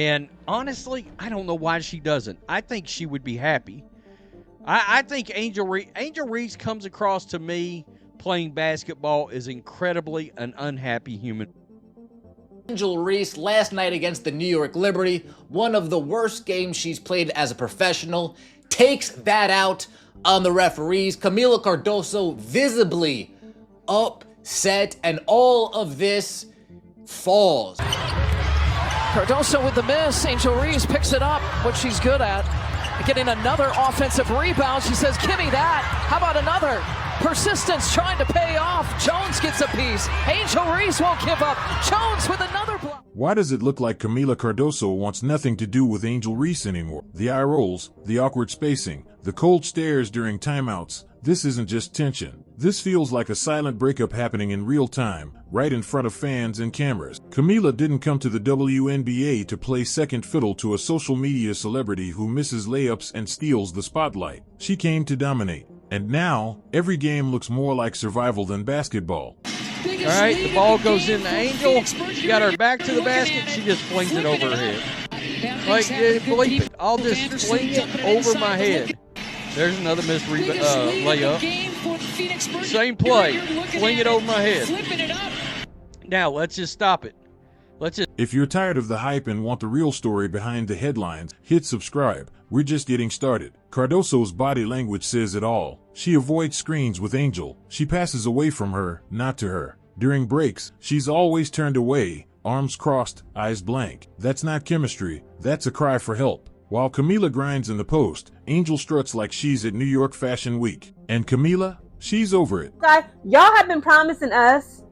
And honestly, I don't know why she doesn't. I think she would be happy. I think Angel Reese comes across to me playing basketball as incredibly an unhappy human. Angel Reese last night against the New York Liberty, one of the worst games she's played as a professional, takes that out on the referees. Camila Cardoso visibly upset, and all of this falls. Cardoso with the miss. Angel Reese picks it up, what she's good at. Getting another offensive rebound. She says, give me that. How about another? Persistence trying to pay off. Jones gets a piece. Angel Reese won't give up. Jones with another block. Why does it look like Camila Cardoso wants nothing to do with Angel Reese anymore? The eye rolls, the awkward spacing, the cold stares during timeouts. This isn't just tension. This feels like a silent breakup happening in real time, right in front of fans and cameras. Camila didn't come to the WNBA to play second fiddle to a social media celebrity who misses layups and steals the spotlight. She came to dominate. And now, every game looks more like survival than basketball. All right, the ball goes in to Angel. She got her back to the basket. She just flings it over her head. Like, bleep it. I'll just fling it over my head. There's another missed layup. Same play. Fling it over my head. Now, let's just stop it. If you're tired of the hype and want the real story behind the headlines, hit subscribe. We're just getting started. Cardoso's body language says it all. She avoids screens with Angel. She passes away from her, not to her. During breaks, she's always turned away, arms crossed, eyes blank. That's not chemistry. That's a cry for help. While Camila grinds in the post, Angel struts like she's at New York Fashion Week. And Camila? She's over it. Y'all have been promising us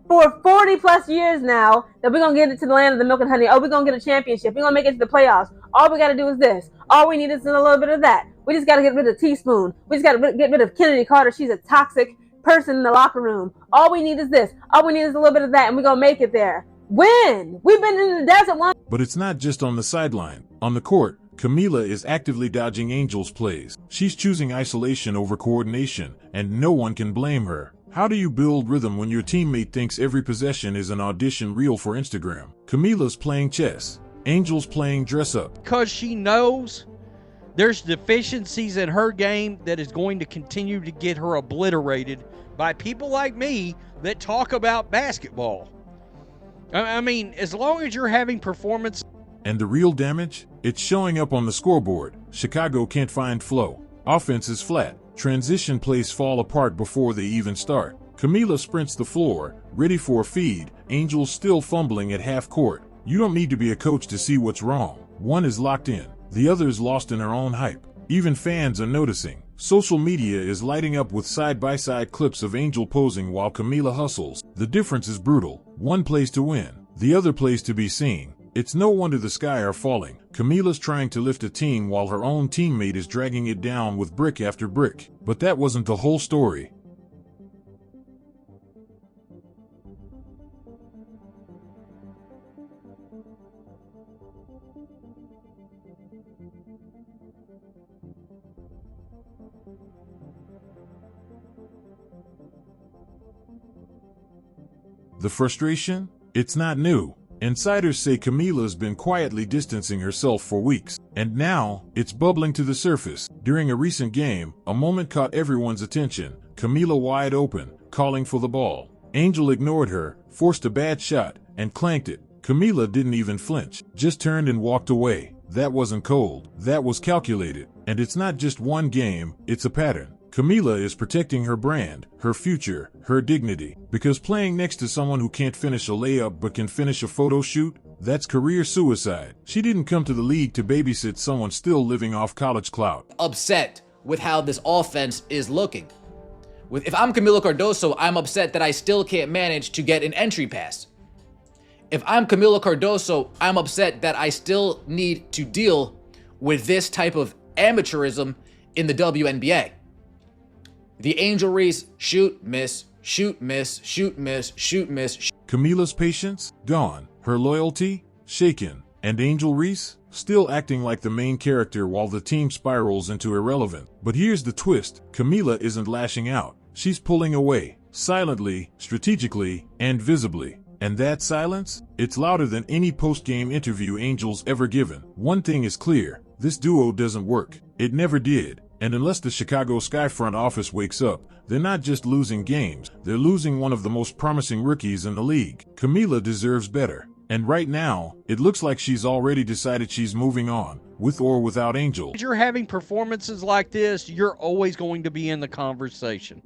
for 40 plus years now that we're going to get it to the land of the milk and honey. Oh, we're going to get a championship. We're going to make it to the playoffs. All we got to do is this. All we need is a little bit of that. We just got to get rid of Teaspoon. We just got to get rid of Kennedy Carter. She's a toxic person in the locker room. All we need is this. All we need is a little bit of that, and we're going to make it there. When? We've been in the desert once. But it's not just on the sideline. On the court, Camila is actively dodging Angel's plays. She's choosing isolation over coordination, and no one can blame her. How do you build rhythm when your teammate thinks every possession is an audition reel for Instagram? Camila's playing chess. Angel's playing dress-up. Because she knows there's deficiencies in her game that is going to continue to get her obliterated by people like me that talk about basketball. I mean, as long as you're having performance. And the real damage? It's showing up on the scoreboard. Chicago can't find flow. Offense is flat. Transition plays fall apart before they even start. Camila sprints the floor, ready for a feed. Angel's still fumbling at half court. You don't need to be a coach to see what's wrong. One is locked in. The other is lost in her own hype. Even fans are noticing. Social media is lighting up with side-by-side clips of Angel posing while Camila hustles. The difference is brutal. One plays to win. The other plays to be seen. It's no wonder the sky are falling. Camila's trying to lift a team while her own teammate is dragging it down with brick after brick. But that wasn't the whole story. The frustration? It's not new. Insiders say Camila's been quietly distancing herself for weeks, and now, it's bubbling to the surface. During a recent game, a moment caught everyone's attention. Camila wide open, calling for the ball. Angel ignored her, forced a bad shot, and clanked it. Camila didn't even flinch, just turned and walked away. That wasn't cold, that was calculated. And it's not just one game, it's a pattern. Camila is protecting her brand, her future, her dignity. Because playing next to someone who can't finish a layup but can finish a photo shoot, that's career suicide. She didn't come to the league to babysit someone still living off college clout. Upset with how this offense is looking. If I'm Camila Cardoso, I'm upset that I still can't manage to get an entry pass. If I'm Camila Cardoso, I'm upset that I still need to deal with this type of amateurism in the WNBA. The Angel Reese shoot, miss, shoot, miss, shoot, miss, shoot, miss. Camila's patience? Gone. Her loyalty? Shaken. And Angel Reese? Still acting like the main character while the team spirals into irrelevant. But here's the twist. Camila isn't lashing out. She's pulling away. Silently, strategically, and visibly. And that silence? It's louder than any post-game interview Angel's ever given. One thing is clear, this duo doesn't work. It never did. And unless the Chicago Sky front office wakes up, they're not just losing games, they're losing one of the most promising rookies in the league. Camila deserves better. And right now, it looks like she's already decided she's moving on, with or without Angel. If you're having performances like this, you're always going to be in the conversation.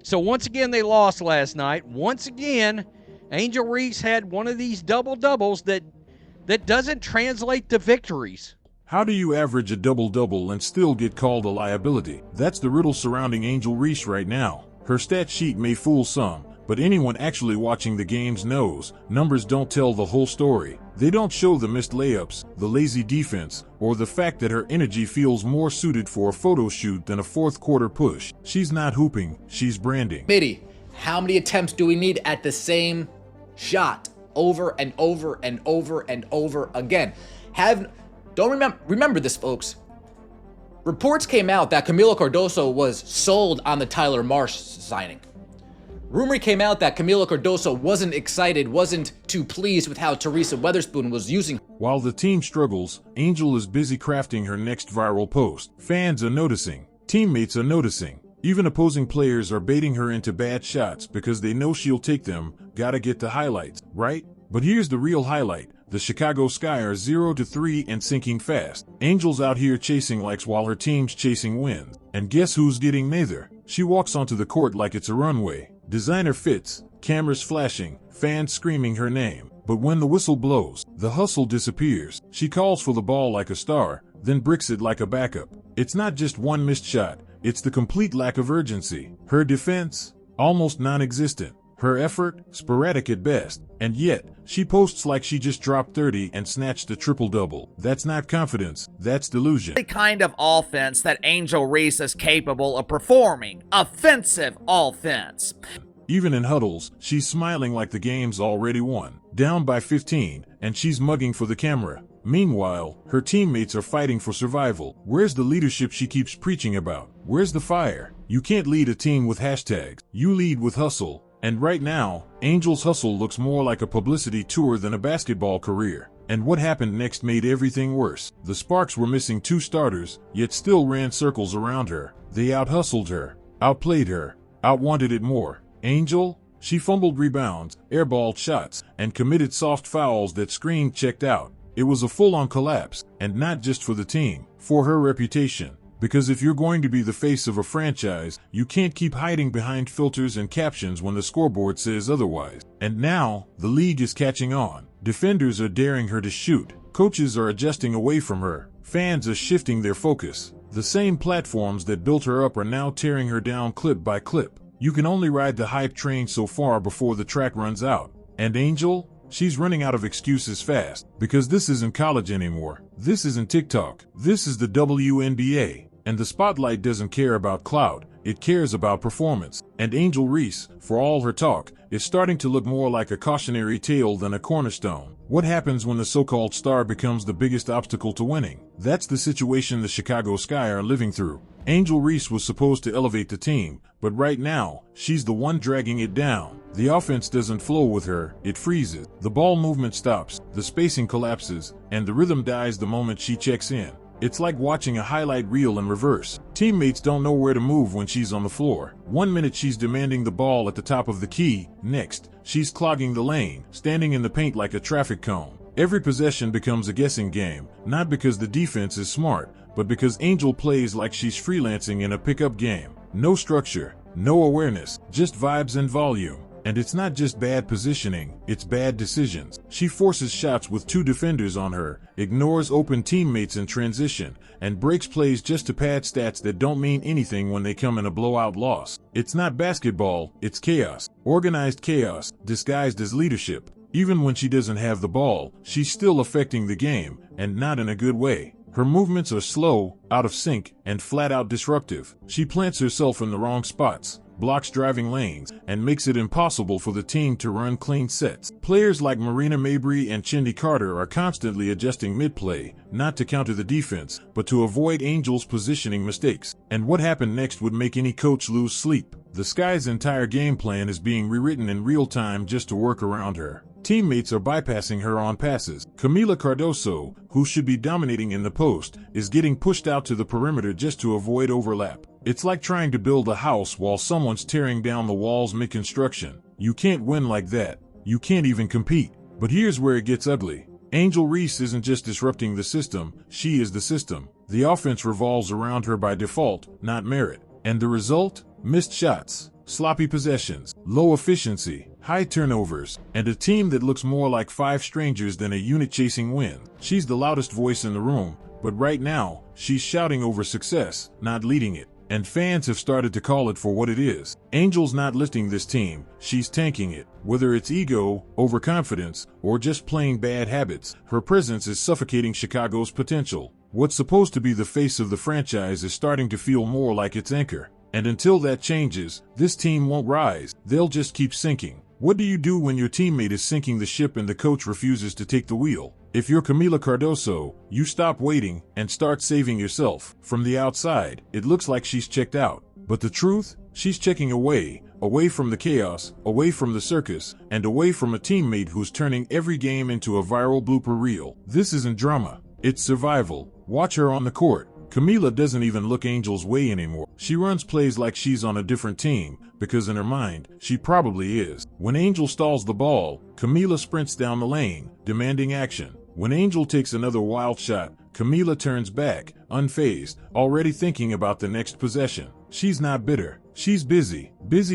So once again, they lost last night. Once again, Angel Reese had one of these double-doubles that doesn't translate to victories. How do you average a double-double and still get called a liability? That's the riddle surrounding Angel Reese right now. Her stat sheet may fool some, but anyone actually watching the games knows numbers don't tell the whole story. They don't show the missed layups, the lazy defense, or the fact that her energy feels more suited for a photo shoot than a fourth quarter push. She's not hooping, she's branding. Mitty, how many attempts do we need at the same shot over and over and over and over again? Remember this, folks. Reports came out that Camila Cardoso was sold on the Tyler Marsh signing. Rumor came out that Camila Cardoso wasn't excited, wasn't too pleased with how Teresa Weatherspoon was using her. While the team struggles, Angel is busy crafting her next viral post. Fans are noticing. Teammates are noticing. Even opposing players are baiting her into bad shots because they know she'll take them. Gotta get the highlights, right? But here's the real highlight. The Chicago Sky are 0-3 and sinking fast. Angel's out here chasing likes while her team's chasing wins. And guess who's getting neither? She walks onto the court like it's a runway. Designer fits, cameras flashing, fans screaming her name. But when the whistle blows, the hustle disappears. She calls for the ball like a star, then bricks it like a backup. It's not just one missed shot, it's the complete lack of urgency. Her defense? Almost non-existent. Her effort? Sporadic at best. And yet, she posts like she just dropped 30 and snatched a triple-double. That's not confidence, that's delusion. The kind of offense that Angel Reese is capable of performing. Offensive offense. Even in huddles, she's smiling like the game's already won. Down by 15, and she's mugging for the camera. Meanwhile, her teammates are fighting for survival. Where's the leadership she keeps preaching about? Where's the fire? You can't lead a team with hashtags. You lead with hustle. And right now, Angel's hustle looks more like a publicity tour than a basketball career. And what happened next made everything worse. The Sparks were missing 2 starters, yet still ran circles around her. They out-hustled her, outplayed her, outwanted it more. Angel? She fumbled rebounds, airballed shots, and committed soft fouls that screamed checked out. It was a full-on collapse, and not just for the team, for her reputation. Because if you're going to be the face of a franchise, you can't keep hiding behind filters and captions when the scoreboard says otherwise. And now, the league is catching on. Defenders are daring her to shoot. Coaches are adjusting away from her. Fans are shifting their focus. The same platforms that built her up are now tearing her down clip by clip. You can only ride the hype train so far before the track runs out. And Angel? She's running out of excuses fast. Because this isn't college anymore. This isn't TikTok. This is the WNBA. And the spotlight doesn't care about clout, it cares about performance. And Angel Reese, for all her talk, is starting to look more like a cautionary tale than a cornerstone. What happens when the so-called star becomes the biggest obstacle to winning? That's the situation the Chicago Sky are living through. Angel Reese was supposed to elevate the team, but right now, she's the one dragging it down. The offense doesn't flow with her, it freezes. The ball movement stops, the spacing collapses, and the rhythm dies the moment she checks in. It's like watching a highlight reel in reverse. Teammates don't know where to move when she's on the floor. 1 minute she's demanding the ball at the top of the key, next, she's clogging the lane, standing in the paint like a traffic cone. Every possession becomes a guessing game, not because the defense is smart, but because Angel plays like she's freelancing in a pickup game. No structure, no awareness, just vibes and volume. And it's not just bad positioning, it's bad decisions. She forces shots with 2 defenders on her, ignores open teammates in transition, and breaks plays just to pad stats that don't mean anything when they come in a blowout loss. It's not basketball, it's chaos. Organized chaos, disguised as leadership. Even when she doesn't have the ball, she's still affecting the game, and not in a good way. Her movements are slow, out of sync, and flat-out disruptive. She plants herself in the wrong spots, blocks driving lanes, and makes it impossible for the team to run clean sets. Players like Marina Mabrey and Chindy Carter are constantly adjusting mid-play, not to counter the defense, but to avoid Angel's positioning mistakes. And what happened next would make any coach lose sleep. The Sky's entire game plan is being rewritten in real time just to work around her. Teammates are bypassing her on passes. Camila Cardoso, who should be dominating in the post, is getting pushed out to the perimeter just to avoid overlap. It's like trying to build a house while someone's tearing down the walls mid-construction. You can't win like that. You can't even compete. But here's where it gets ugly. Angel Reese isn't just disrupting the system, she is the system. The offense revolves around her by default, not merit. And the result? Missed shots, sloppy possessions, low efficiency, high turnovers, and a team that looks more like five strangers than a unit chasing wins. She's the loudest voice in the room, but right now, she's shouting over success, not leading it. And fans have started to call it for what it is. Angel's not lifting this team, she's tanking it. Whether it's ego, overconfidence, or just plain bad habits, her presence is suffocating Chicago's potential. What's supposed to be the face of the franchise is starting to feel more like its anchor. And until that changes, this team won't rise, they'll just keep sinking. What do you do when your teammate is sinking the ship and the coach refuses to take the wheel? If you're Camila Cardoso, you stop waiting and start saving yourself. From the outside, it looks like she's checked out. But the truth? She's checking away from the chaos, away from the circus, and away from a teammate who's turning every game into a viral blooper reel. This isn't drama, it's survival. Watch her on the court. Camila doesn't even look Angel's way anymore. She runs plays like she's on a different team, because in her mind, she probably is. When Angel stalls the ball, Camila sprints down the lane, demanding action. When Angel takes another wild shot, Camila turns back, unfazed, already thinking about the next possession. She's not bitter. She's busy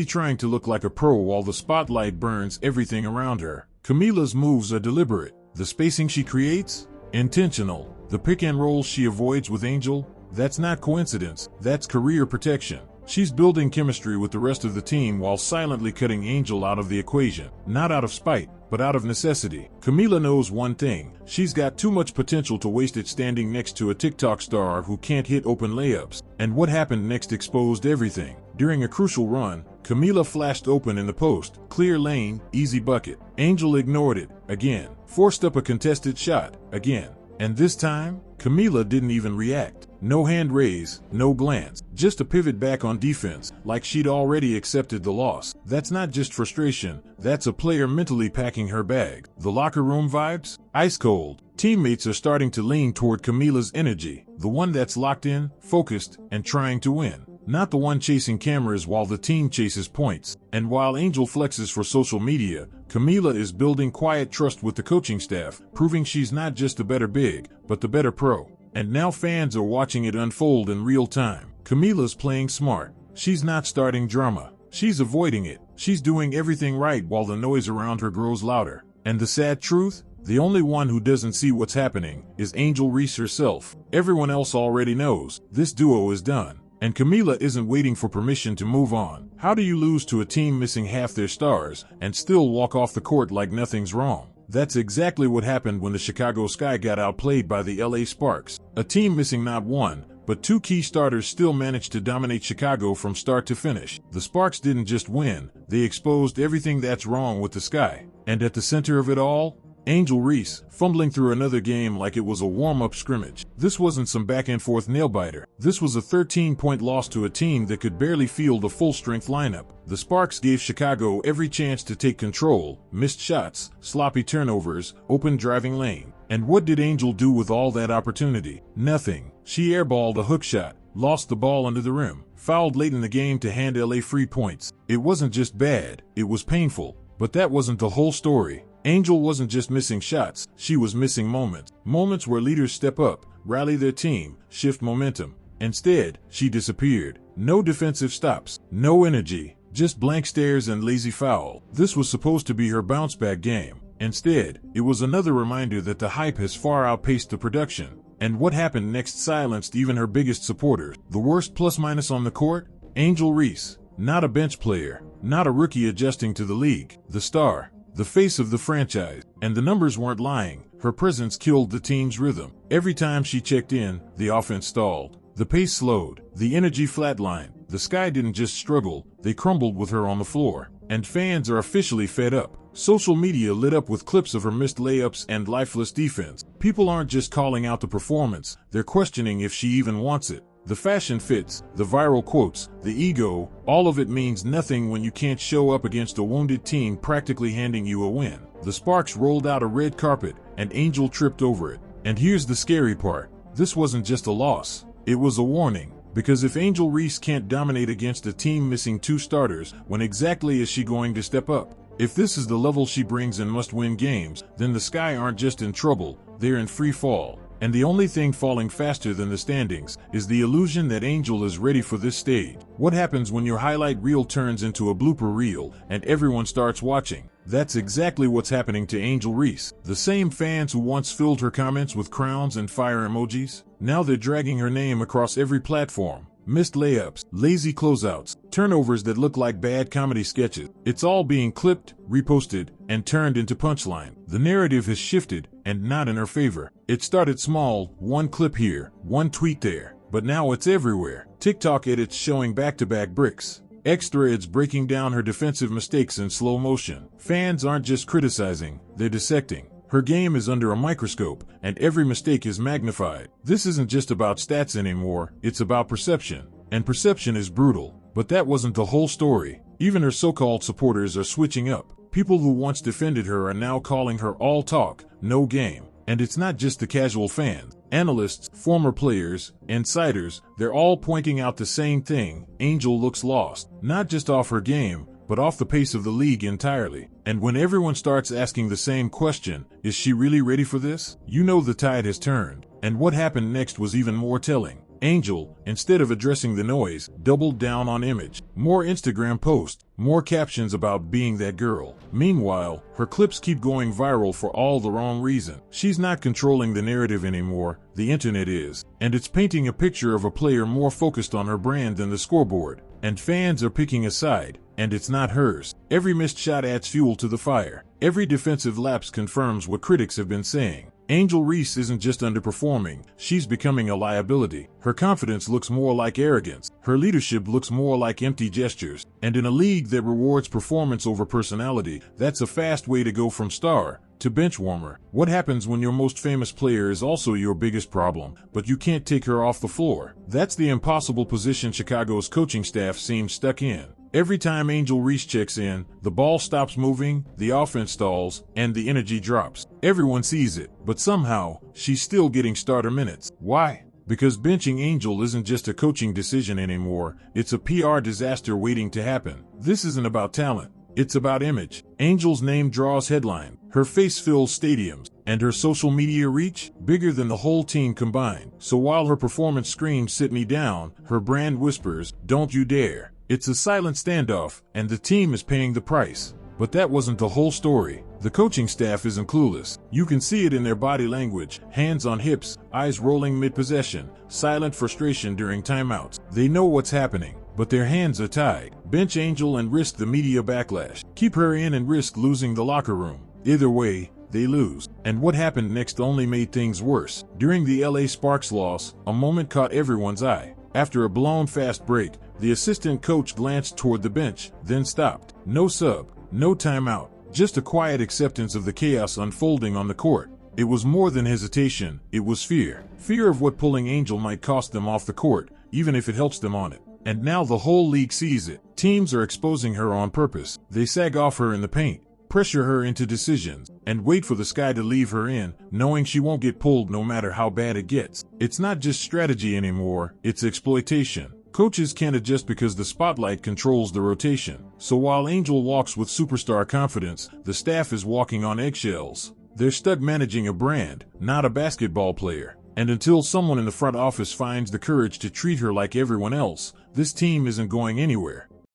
trying to look like a pro while the spotlight burns everything around her. Camila's moves are deliberate. The spacing she creates? Intentional. The pick and rolls she avoids with Angel? That's not coincidence, that's career protection. She's building chemistry with the rest of the team while silently cutting Angel out of the equation. Not out of spite, but out of necessity. Camila knows one thing. She's got too much potential to waste it standing next to a TikTok star who can't hit open layups. And what happened next exposed everything. During a crucial run, Camila flashed open in the post. Clear lane, easy bucket. Angel ignored it, again. Forced up a contested shot, again. And this time, Camila didn't even react. No hand raise, no glance, just a pivot back on defense, like she'd already accepted the loss. That's not just frustration, that's a player mentally packing her bag. The locker room vibes? Ice cold. Teammates are starting to lean toward Camila's energy, the one that's locked in, focused, and trying to win. Not the one chasing cameras while the team chases points. And while Angel flexes for social media, Camila is building quiet trust with the coaching staff, proving she's not just a better big, but the better pro. And now fans are watching it unfold in real time. Camila's playing smart. She's not starting drama. She's avoiding it. She's doing everything right while the noise around her grows louder. And the sad truth? The only one who doesn't see what's happening is Angel Reese herself. Everyone else already knows. This duo is done. And Camila isn't waiting for permission to move on. How do you lose to a team missing half their stars and still walk off the court like nothing's wrong? That's exactly what happened when the Chicago Sky got outplayed by the LA Sparks. A team missing not one, but two key starters still managed to dominate Chicago from start to finish. The Sparks didn't just win, they exposed everything that's wrong with the Sky. And at the center of it all, Angel Reese, fumbling through another game like it was a warm-up scrimmage. This wasn't some back-and-forth nail-biter. This was a 13-point loss to a team that could barely field a full-strength lineup. The Sparks gave Chicago every chance to take control, missed shots, sloppy turnovers, open driving lane. And what did Angel do with all that opportunity? Nothing. She airballed a hook shot, lost the ball under the rim, fouled late in the game to hand LA free points. It wasn't just bad, it was painful. But that wasn't the whole story. Angel wasn't just missing shots, she was missing moments. Moments where leaders step up, rally their team, shift momentum. Instead, she disappeared. No defensive stops, no energy, just blank stares and lazy foul. This was supposed to be her bounce-back game. Instead, it was another reminder that the hype has far outpaced the production. And what happened next silenced even her biggest supporters. The worst plus-minus on the court? Angel Reese. Not a bench player, not a rookie adjusting to the league. The star. The face of the franchise. And the numbers weren't lying. Her presence killed the team's rhythm. Every time she checked in, the offense stalled. The pace slowed. The energy flatlined. The Sky didn't just struggle, they crumbled with her on the floor. And fans are officially fed up. Social media lit up with clips of her missed layups and lifeless defense. People aren't just calling out the performance, they're questioning if she even wants it. The fashion fits, the viral quotes, the ego, all of it means nothing when you can't show up against a wounded team practically handing you a win. The Sparks rolled out a red carpet, and Angel tripped over it. And here's the scary part. This wasn't just a loss. It was a warning. Because if Angel Reese can't dominate against a team missing 2 starters, when exactly is she going to step up? If this is the level she brings and must win games, then the Sky aren't just in trouble, they're in free fall. And the only thing falling faster than the standings is the illusion that Angel is ready for this stage. What happens when your highlight reel turns into a blooper reel and everyone starts watching? That's exactly what's happening to Angel Reese. The same fans who once filled her comments with crowns and fire emojis, now they're dragging her name across every platform. Missed layups, lazy closeouts, turnovers that look like bad comedy sketches. It's all being clipped, reposted, and turned into punchline. The narrative has shifted, and not in her favor. It started small, one clip here, one tweet there, but now it's everywhere. TikTok edits showing back-to-back bricks. X-threads breaking down her defensive mistakes in slow motion. Fans aren't just criticizing, they're dissecting. Her game is under a microscope, and every mistake is magnified. This isn't just about stats anymore, it's about perception. And perception is brutal. But that wasn't the whole story. Even her so-called supporters are switching up. People who once defended her are now calling her all talk, no game. And it's not just the casual fans. Analysts, former players, insiders, they're all pointing out the same thing. Angel looks lost. Not just off her game, but off the pace of the league entirely. And when everyone starts asking the same question, is she really ready for this? You know the tide has turned. And what happened next was even more telling. Angel, instead of addressing the noise, doubled down on image. More Instagram posts, more captions about being that girl. Meanwhile, her clips keep going viral for all the wrong reason. She's not controlling the narrative anymore, the internet is. And it's painting a picture of a player more focused on her brand than the scoreboard. And fans are picking a side, and it's not hers. Every missed shot adds fuel to the fire. Every defensive lapse confirms what critics have been saying. Angel Reese isn't just underperforming, she's becoming a liability. Her confidence looks more like arrogance. Her leadership looks more like empty gestures. And in a league that rewards performance over personality, that's a fast way to go from star to bench warmer. What happens when your most famous player is also your biggest problem, but you can't take her off the floor? That's the impossible position Chicago's coaching staff seems stuck in. Every time Angel Reese checks in, the ball stops moving, the offense stalls, and the energy drops. Everyone sees it, but somehow, she's still getting starter minutes. Why? Because benching Angel isn't just a coaching decision anymore, it's a PR disaster waiting to happen. This isn't about talent, it's about image. Angel's name draws headlines, her face fills stadiums, and her social media reach, bigger than the whole team combined. So while her performance screams "sit me down," her brand whispers, "don't you dare." It's a silent standoff, and the team is paying the price. But that wasn't the whole story. The coaching staff isn't clueless. You can see it in their body language, hands on hips, eyes rolling mid-possession, silent frustration during timeouts. They know what's happening, but their hands are tied. Bench Angel and risk the media backlash. Keep her in and risk losing the locker room. Either way, they lose. And what happened next only made things worse. During the LA Sparks loss, a moment caught everyone's eye. After a blown fast break, the assistant coach glanced toward the bench, then stopped. No sub, no timeout, just a quiet acceptance of the chaos unfolding on the court. It was more than hesitation, it was fear. Fear of what pulling Angel might cost them off the court, even if it helps them on it. And now the whole league sees it. Teams are exposing her on purpose. They sag off her in the paint, pressure her into decisions, and wait for the Sky to leave her in, knowing she won't get pulled no matter how bad it gets. It's not just strategy anymore, it's exploitation. Coaches can't adjust because the spotlight controls the rotation. So while Angel walks with superstar confidence, the staff is walking on eggshells. They're stuck managing a brand, not a basketball player. And until someone in the front office finds the courage to treat her like everyone else, this team isn't going anywhere.